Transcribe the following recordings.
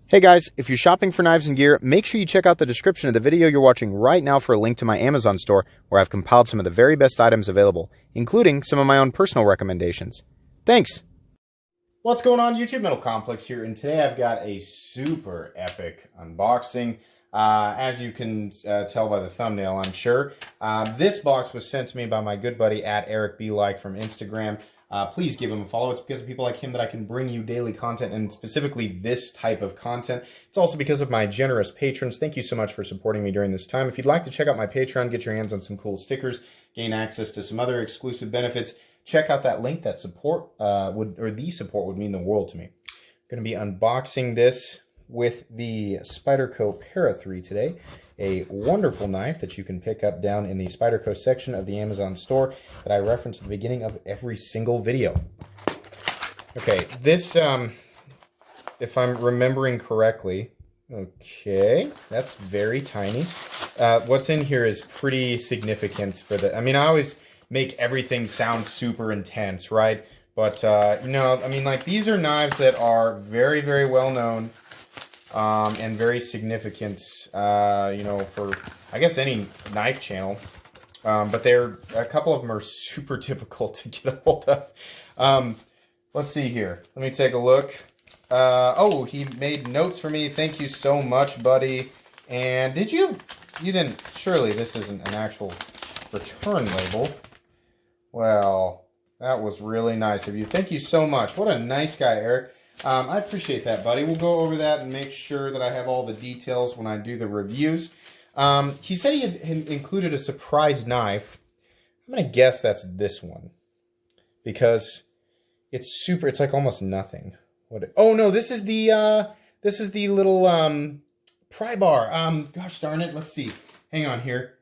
Hey guys, if you're shopping for knives and gear, make sure you check out the description of the video you're watching right now for a link to my Amazon store where I've compiled some of the very best items available, including some of my own personal recommendations. Thanks! What's going on, YouTube? Metal Complex here, and today I've got a super epic unboxing. As you can tell by the thumbnail, I'm sure. This box was sent to me by my good buddy at Eric B. Like from Instagram. Please give him a follow. It's because of people like him that I can bring you daily content, and specifically this type of content. It's also because of my generous patrons. Thank you so much for supporting me during this time. If you'd like to check out my Patreon, get your hands on some cool stickers, gain access to some other exclusive benefits, check out that link. That support the support would mean the world to me. I'm going to be unboxing this with the SPYDERCO Para 3 today. A wonderful knife that you can pick up down in the SPYDERCO section of the Amazon store that I reference at the beginning of every single video. Okay, this, if I'm remembering correctly, okay, that's very tiny. What's in here is pretty significant for the, I mean, I always make everything sound super intense, right? But, you know, I mean, like, these are knives that are very, very well known. And very significant, you know, for, I guess, any knife channel. But a couple of them are super difficult to get a hold of. Let's see here. Let me take a look. Oh, he made notes for me. Thank you so much, buddy. And you didn't, surely this isn't an actual return label. Well, that was really nice of you. Thank you so much. What a nice guy, Eric. I appreciate that, buddy. We'll go over that and make sure that I have all the details when I do the reviews. He said he had included a surprise knife. I'm going to guess that's this one. Because it's super, it's like almost nothing. Oh no, this is the little, pry bar. Gosh darn it, let's see. Hang on here.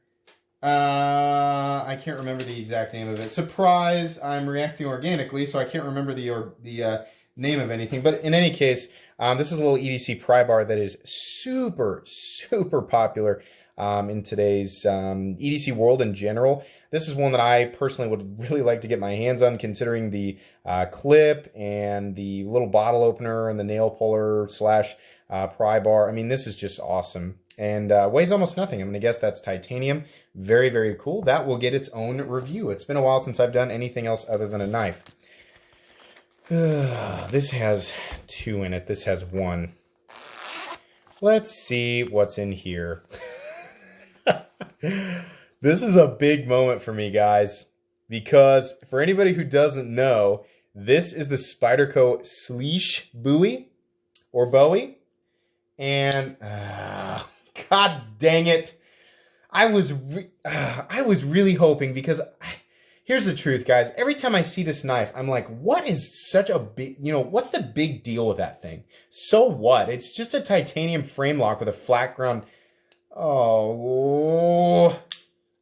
I can't remember the exact name of it. Surprise, I'm reacting organically, so I can't remember the name of anything, but in any case, this is a little EDC pry bar that is super popular in today's EDC world in general. This is one that I personally would really like to get my hands on, considering the clip and the little bottle opener and the nail puller slash pry bar. I mean, this is just awesome, and weighs almost nothing. I'm gonna guess that's titanium. Very, very cool. That will get its own review. It's been a while since I've done anything else other than a knife. This has two in it. This has one. Let's see what's in here. This is a big moment for me, guys, because for anybody who doesn't know, this is the SPYDERCO SLYSZ BOWIE or Bowie, and God dang it, I was really hoping, because here's the truth, guys. Every time I see this knife, I'm like, what is such a big, you know, what's the big deal with that thing? So what? It's just a titanium frame lock with a flat ground. Oh,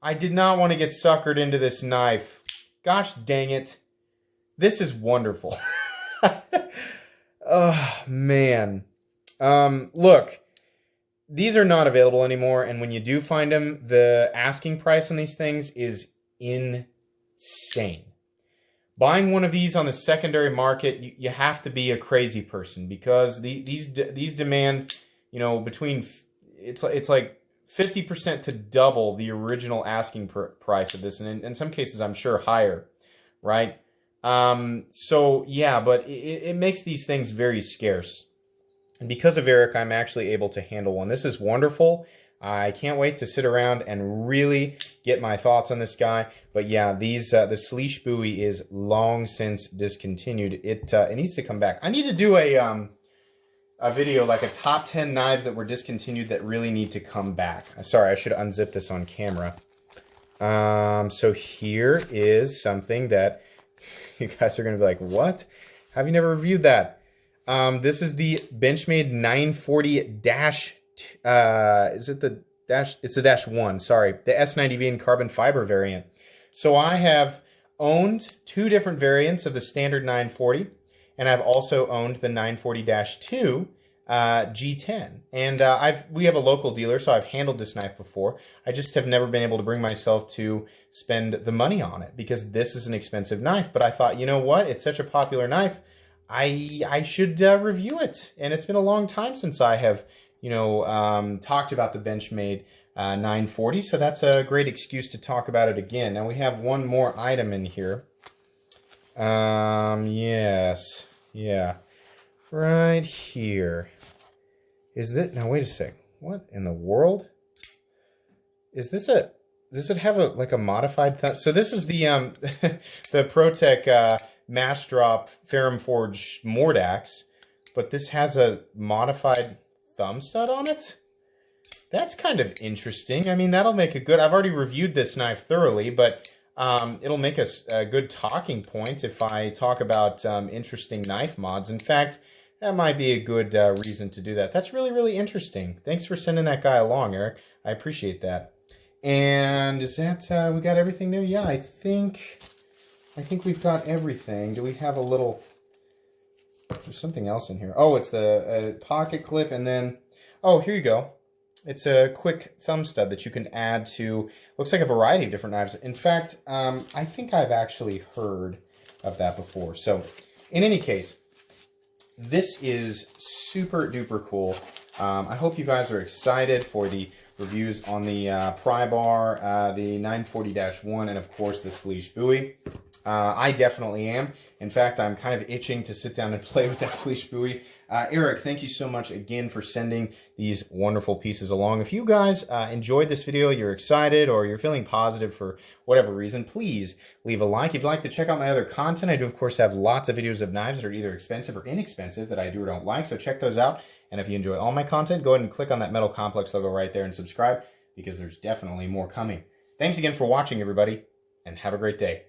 I did not want to get suckered into this knife. Gosh dang it. This is wonderful. Oh, man. Look, these are not available anymore, and when you do find them, the asking price on these things is insane. Buying one of these on the secondary market, you have to be a crazy person, because these demand, you know, between, it's like 50% to double the original asking price of this, and in some cases I'm sure higher, right? So yeah, but it makes these things very scarce, and because of Eric, I'm actually able to handle one. This is wonderful. I can't wait to sit around and really get my thoughts on this guy. But yeah, the SLYSZ BOWIE is long since discontinued. It needs to come back. I need to do a video, like a top 10 knives that were discontinued that really need to come back. Sorry, I should unzip this on camera. So here is something that you guys are going to be like, what? Have you never reviewed that? This is the Benchmade 940 dash. Is it the dash? It's the dash 1. Sorry, the S90V in carbon fiber variant. So I have owned two different variants of the standard 940, and I've also owned the 940-2 G10. And we have a local dealer, so I've handled this knife before. I just have never been able to bring myself to spend the money on it, because this is an expensive knife. But I thought, you know what? It's such a popular knife. I should review it. And it's been a long time since I have, talked about the Benchmade 940. So that's a great excuse to talk about it again. Now we have one more item in here. Yes. Yeah. Right here. Is that, now wait a sec. What in the world? Is this a, does it have a modified thumb? So this is the the ProTech Mash Drop Ferrum Forge Mordax, but this has a modified thumb stud on it? That's kind of interesting. I mean, that'll make a good, I've already reviewed this knife thoroughly, but it'll make a good talking point if I talk about interesting knife mods. In fact, that might be a good reason to do that. That's really, really interesting. Thanks for sending that guy along, Eric. I appreciate that. And is that, we got everything there? Yeah, I think we've got everything. Do we have a little, there's something else in here. Oh, it's the pocket clip, and then, oh, here you go. It's a quick thumb stud that you can add to, looks like a variety of different knives. In fact, I think I've actually heard of that before. So, in any case, this is super duper cool. I hope you guys are excited for the reviews on the pry bar, the 940-1, and of course the SLYSZ Bowie. I definitely am. In fact, I'm kind of itching to sit down and play with that SLYSZ Bowie. Eric, thank you so much again for sending these wonderful pieces along. If you guys enjoyed this video, you're excited, or you're feeling positive for whatever reason, please leave a like. If you'd like to check out my other content, I do of course have lots of videos of knives that are either expensive or inexpensive that I do or don't like, so check those out. And if you enjoy all my content, go ahead and click on that Metal Complex logo right there and subscribe, because there's definitely more coming. Thanks again for watching, everybody, and have a great day.